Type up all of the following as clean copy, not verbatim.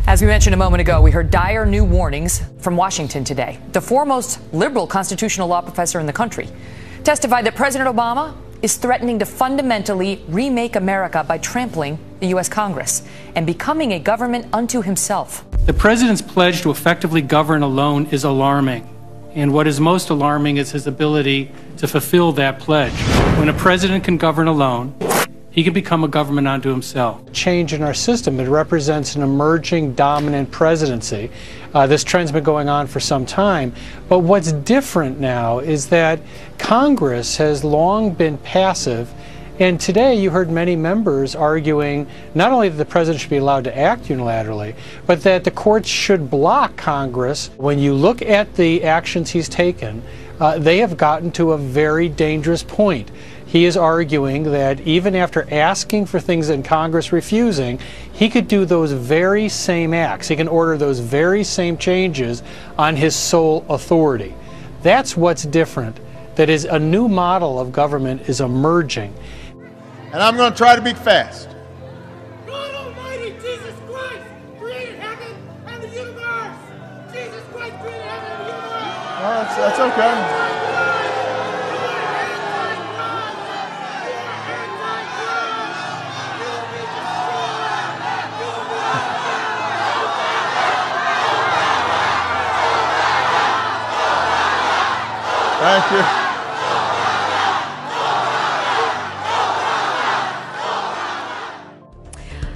As we mentioned a moment ago, we heard dire new warnings from Washington today. The foremost liberal constitutional law professor in the country testified that President Obama is threatening to fundamentally remake America by trampling the U.S. Congress and becoming a government unto himself. The president's pledge to effectively govern alone is alarming. And what is most alarming is his ability to fulfill that pledge. When a president can govern alone, he can become a government unto himself. Change in our system, it represents an emerging dominant presidency. This trend's been going on for some time. But what's different now is that Congress has long been passive. And today you heard many members arguing not only that the president should be allowed to act unilaterally, but that the courts should block Congress. When you look at the actions he's taken, they have gotten to a very dangerous point. He is arguing that even after asking for things and Congress refusing, he could do those very same acts. He can order those very same changes on his sole authority. That's what's different. That is, a new model of government is emerging. And I'm going to try to be fast. God Almighty, Jesus Christ, created heaven and the universe. Jesus Christ created heaven and the universe. Oh, that's okay. Thank you.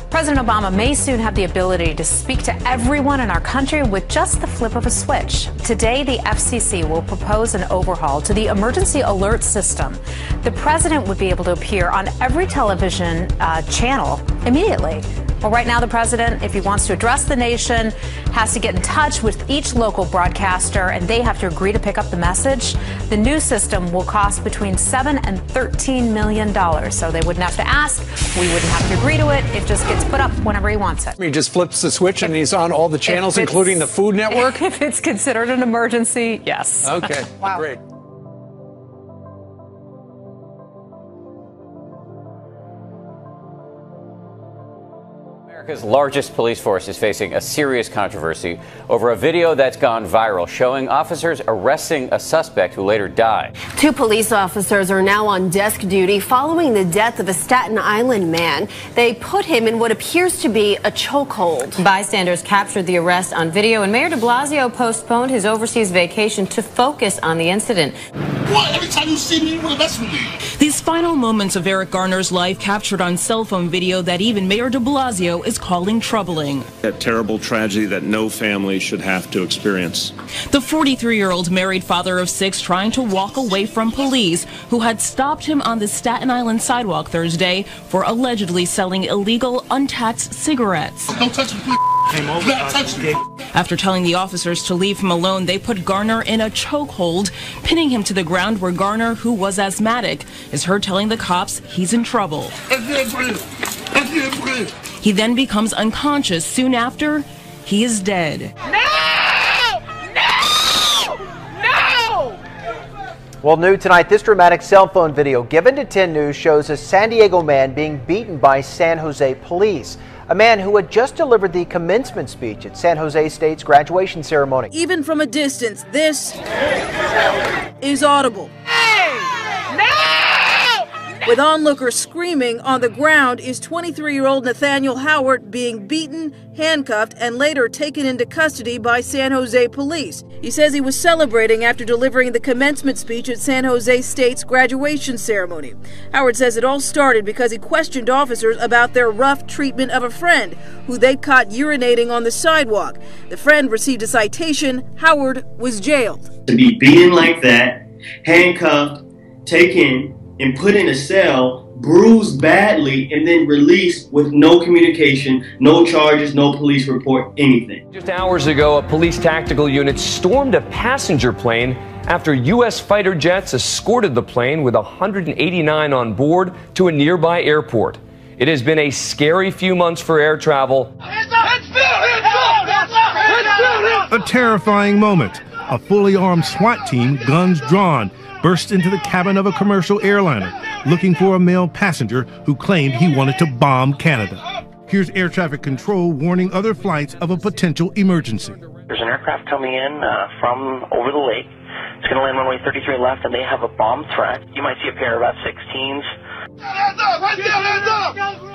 President Obama may soon have the ability to speak to everyone in our country with just the flip of a switch. Today, the FCC will propose an overhaul to the emergency alert system. The president would be able to appear on every television channel immediately. Well, right now, the president, if he wants to address the nation, has to get in touch with each local broadcaster, and they have to agree to pick up the message. The new system will cost between $7 and $13 million, so they wouldn't have to ask. We wouldn't have to agree to it. It just gets put up whenever he wants it. He just flips the switch and he's on all the channels, including the Food Network? If it's considered an emergency, yes. Okay, Wow. Great. America's largest police force is facing a serious controversy over a video that's gone viral showing officers arresting a suspect who later died. 2 police officers are now on desk duty following the death of a Staten Island man. They put him in what appears to be a chokehold. Bystanders captured the arrest on video, and Mayor de Blasio postponed his overseas vacation to focus on the incident. What? Every time you see me, you want to mess with me. These final moments of Eric Garner's life captured on cell phone video that even Mayor de Blasio is calling troubling. That terrible tragedy that no family should have to experience. The 43-year-old married father of 6 trying to walk away from police who had stopped him on the Staten Island sidewalk Thursday for allegedly selling illegal, untaxed cigarettes. Don't touch me, please. Touch me. After telling the officers to leave him alone, they put Garner in a chokehold, pinning him to the ground where Garner, who was asthmatic, is heard telling the cops he's in trouble. I can't breathe. I can't breathe. He then becomes unconscious. Soon after, he is dead. No! Well, new tonight, this dramatic cell phone video given to 10 News shows a San Diego man being beaten by San Jose police. A man who had just delivered the commencement speech at San Jose State's graduation ceremony. Even from a distance, this is audible. With onlookers screaming, on the ground is 23-year-old Nathaniel Howard being beaten, handcuffed, and later taken into custody by San Jose police. He says he was celebrating after delivering the commencement speech at San Jose State's graduation ceremony. Howard says it all started because he questioned officers about their rough treatment of a friend who they caught urinating on the sidewalk. The friend received a citation. Howard was jailed. To be beaten like that, handcuffed, taken, and put in a cell, bruised badly, and then released with no communication, no charges, no police report, anything. Just hours ago, a police tactical unit stormed a passenger plane after U.S. fighter jets escorted the plane with 189 on board to a nearby airport. It has been a scary few months for air travel. A terrifying moment. A fully armed SWAT team, guns drawn, burst into the cabin of a commercial airliner looking for a male passenger who claimed he wanted to bomb Canada. Here's air traffic control warning other flights of a potential emergency. There's an aircraft coming in from over the lake. It's going to land runway 33 left, and they have a bomb threat. You might see a pair of F-16s.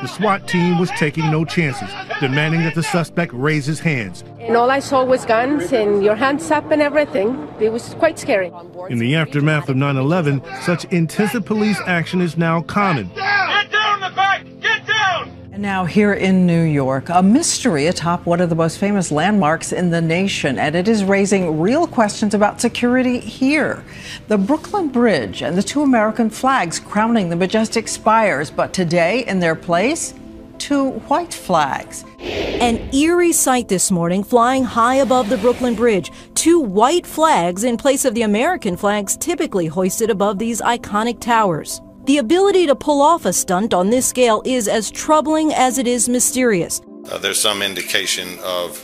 The SWAT team was taking no chances, demanding that the suspect raise his hands. And all I saw was guns and your hands up and everything. It was quite scary. In the aftermath of 9/11, such intensive police action is now common. Get down the back! Get down! And now here in New York, a mystery atop one of the most famous landmarks in the nation, and it is raising real questions about security here. The Brooklyn Bridge and the two American flags crowning the majestic spires, but today in their place, two white flags. An eerie sight this morning, flying high above the Brooklyn Bridge. Two white flags in place of the American flags typically hoisted above these iconic towers. The ability to pull off a stunt on this scale is as troubling as it is mysterious. There's some indication of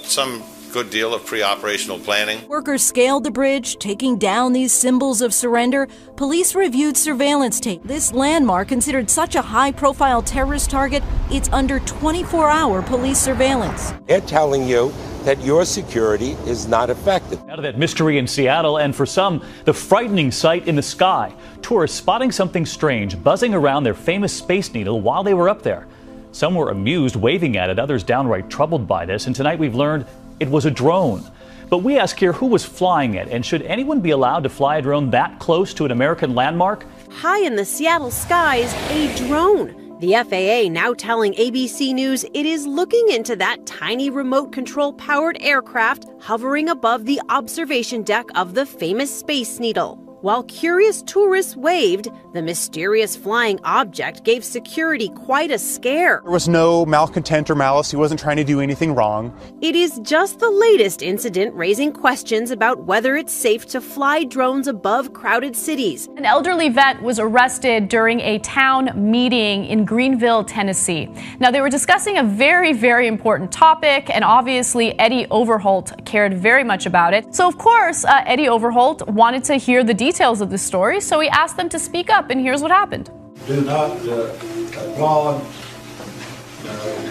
some good deal of pre-operational planning. Workers scaled the bridge, taking down these symbols of surrender. Police reviewed surveillance tape. This landmark, considered such a high-profile terrorist target, it's under 24-hour police surveillance. They're telling you that your security is not effective. Out of that mystery in Seattle, and for some, the frightening sight in the sky. Tourists spotting something strange buzzing around their famous Space Needle while they were up there. Some were amused, waving at it, others downright troubled by this, and tonight we've learned it was a drone. But we ask here, who was flying it, and should anyone be allowed to fly a drone that close to an American landmark? High in the Seattle skies, a drone. The FAA now telling ABC News it is looking into that tiny remote control powered aircraft hovering above the observation deck of the famous Space Needle. While curious tourists waved, the mysterious flying object gave security quite a scare. There was no malcontent or malice. He wasn't trying to do anything wrong. It is just the latest incident raising questions about whether it's safe to fly drones above crowded cities. An elderly vet was arrested during a town meeting in Greenville, Tennessee. Now, they were discussing a very, very important topic, and obviously Eddie Overholt cared very much about it. So, of course, Eddie Overholt wanted to hear the details of the story, so he asked them to speak up, and here's what happened. Do not applaud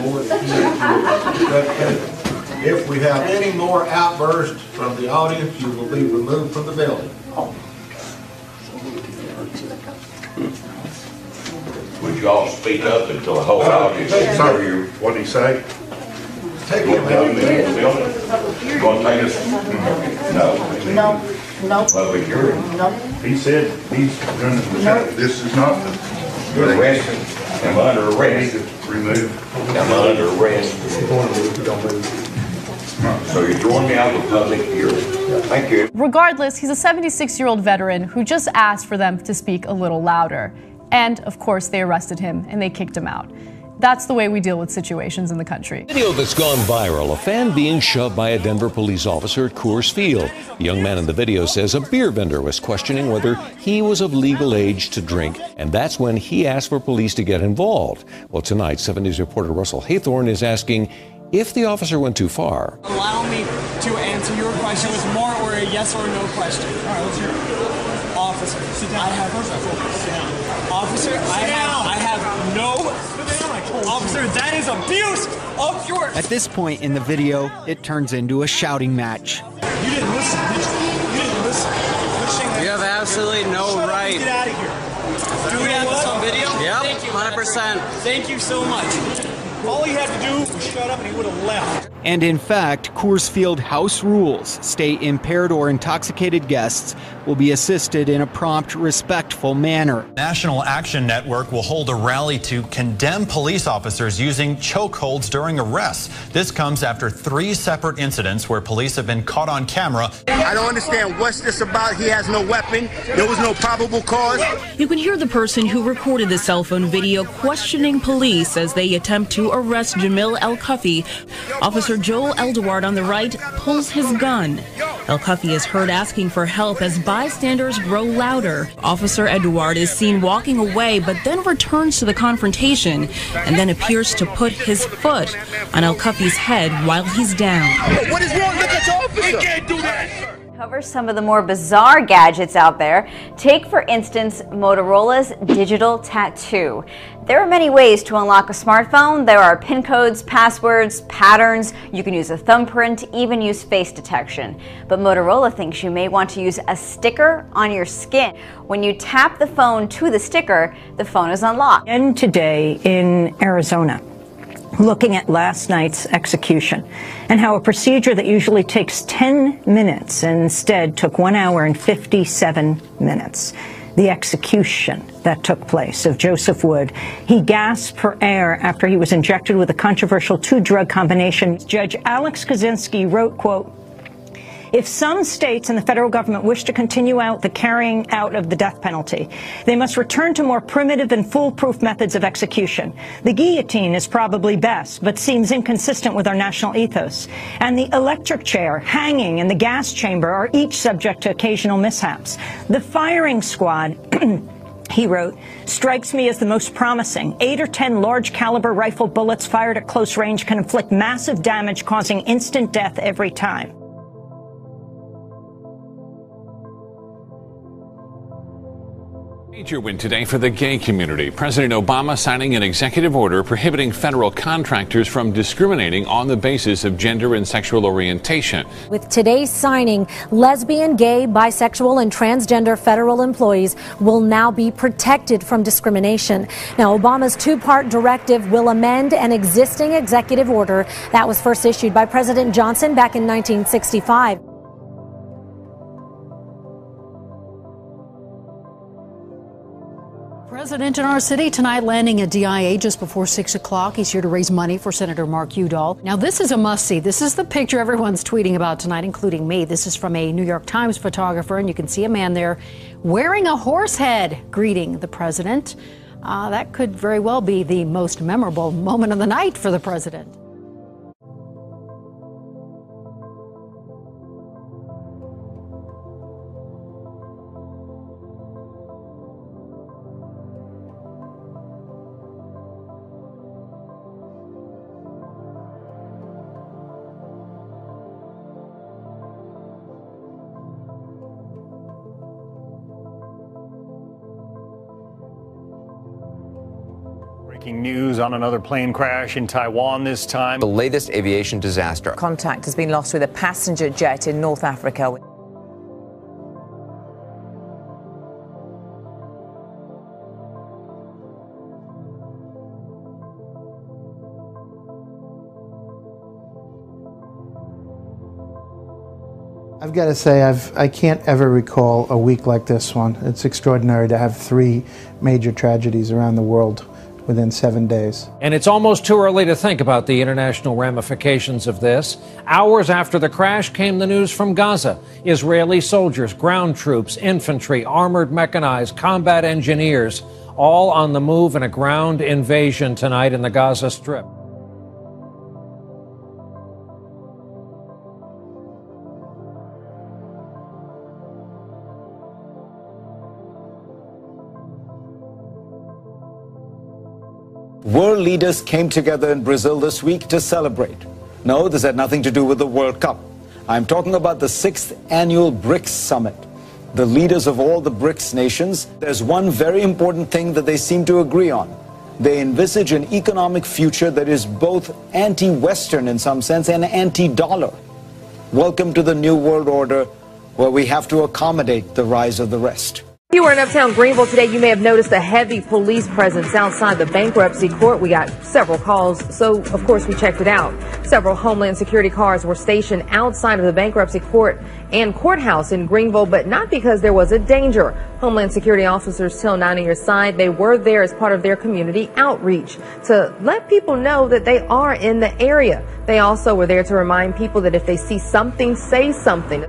more if we have any more outbursts from the audience, you will be removed from the building. Would you all speak up until the whole audience can hear you? What did he say? Take him out of the building. You want to take us? No. No. Public hearing. No. He said he's going to. No. This is not. You're arrested. I'm under arrest. Removed. I'm under arrest. So you're throwing me out of the public hearing. Thank you. Regardless, he's a 76-year-old veteran who just asked for them to speak a little louder. And, of course, they arrested him and they kicked him out. That's the way we deal with situations in the country. Video that's gone viral, a fan being shoved by a Denver police officer at Coors Field. The young man in the video says a beer vendor was questioning whether he was of legal age to drink, and that's when he asked for police to get involved. Well, tonight, 7 News reporter Russell Haythorne is asking if the officer went too far. Allow me to answer your question with more or a yes or no question. All right, let's hear it. Officer, sit down. Officer, I have no... Officer, that is abuse of your... At this point in the video, it turns into a shouting match. You didn't listen, did you? You didn't listen. You have absolutely no right. Get out of here. Do we have this on video? Yep, Thank you, 100%. Thank you so much. All he had to do was shut up and he would have left. And in fact, Coors Field house rules state impaired or intoxicated guests will be assisted in a prompt, respectful manner. National Action Network will hold a rally to condemn police officers using chokeholds during arrests. This comes after 3 separate incidents where police have been caught on camera. I don't understand what's this about. He has no weapon. There was no probable cause. You can hear the person who recorded the cell phone video questioning police as they attempt to arrest Jamil El-Cuffy. Officer Joel Eldeward on the right pulls his gun. El-Cuffy is heard asking for help as bystanders grow louder. Officer Edouard is seen walking away, but then returns to the confrontation and then appears to put his foot on El-Cuffy's head while he's down. What is wrong with this officer? He can't do that. Cover some of the more bizarre gadgets out there. Take, for instance, Motorola's digital tattoo. There are many ways to unlock a smartphone. There are PIN codes, passwords, patterns. You can use a thumbprint, even use face detection. But Motorola thinks you may want to use a sticker on your skin. When you tap the phone to the sticker, the phone is unlocked. And today in Arizona, looking at last night's execution and how a procedure that usually takes 10 minutes instead took 1 hour and 57 minutes. The execution that took place of Joseph Wood. He gasped for air after he was injected with a controversial two-drug combination. Judge Alex Kaczynski wrote, quote, "If some states and the federal government wish to continue out the carrying out of the death penalty, they must return to more primitive and foolproof methods of execution. The guillotine is probably best, but seems inconsistent with our national ethos. And the electric chair, hanging, and the gas chamber are each subject to occasional mishaps. The firing squad," he wrote, "strikes me as the most promising. 8 or 10 large caliber rifle bullets fired at close range can inflict massive damage, causing instant death every time." Major win today for the gay community. President Obama signing an executive order prohibiting federal contractors from discriminating on the basis of gender and sexual orientation. With today's signing, lesbian, gay, bisexual, and transgender federal employees will now be protected from discrimination. Now, Obama's two-part directive will amend an existing executive order that was first issued by President Johnson back in 1965. President in our city tonight landing a DIA just before 6 o'clock. He's here to raise money for Senator Mark Udall. Now, this is a must-see. This is the picture everyone's tweeting about tonight, including me. This is from a New York Times photographer, and you can see a man there wearing a horse head greeting the president. That could very well be the most memorable moment of the night for the president. Breaking news on another plane crash in Taiwan this time. The latest aviation disaster. Contact has been lost with a passenger jet in North Africa. I've got to say, I can't ever recall a week like this one. It's extraordinary to have 3 major tragedies around the world within 7 days. And it's almost too early to think about the international ramifications of this. Hours after the crash came the news from Gaza. Israeli soldiers, ground troops, infantry, armored mechanized, combat engineers, all on the move in a ground invasion tonight in the Gaza Strip. World leaders came together in Brazil this week to celebrate. No, this had nothing to do with the World Cup. I'm talking about the 6th annual BRICS Summit. The leaders of all the BRICS nations, there's one very important thing that they seem to agree on. They envisage an economic future that is both anti-Western in some sense and anti-dollar. Welcome to the New World Order, where we have to accommodate the rise of the rest. If you were in uptown Greenville today, you may have noticed a heavy police presence outside the bankruptcy court. We got several calls, so of course we checked it out. Several Homeland Security cars were stationed outside of the bankruptcy court and courthouse in Greenville, but not because there was a danger. Homeland Security officers tell 9 on Your Side they were there as part of their community outreach to let people know that they are in the area. They also were there to remind people that if they see something, say something.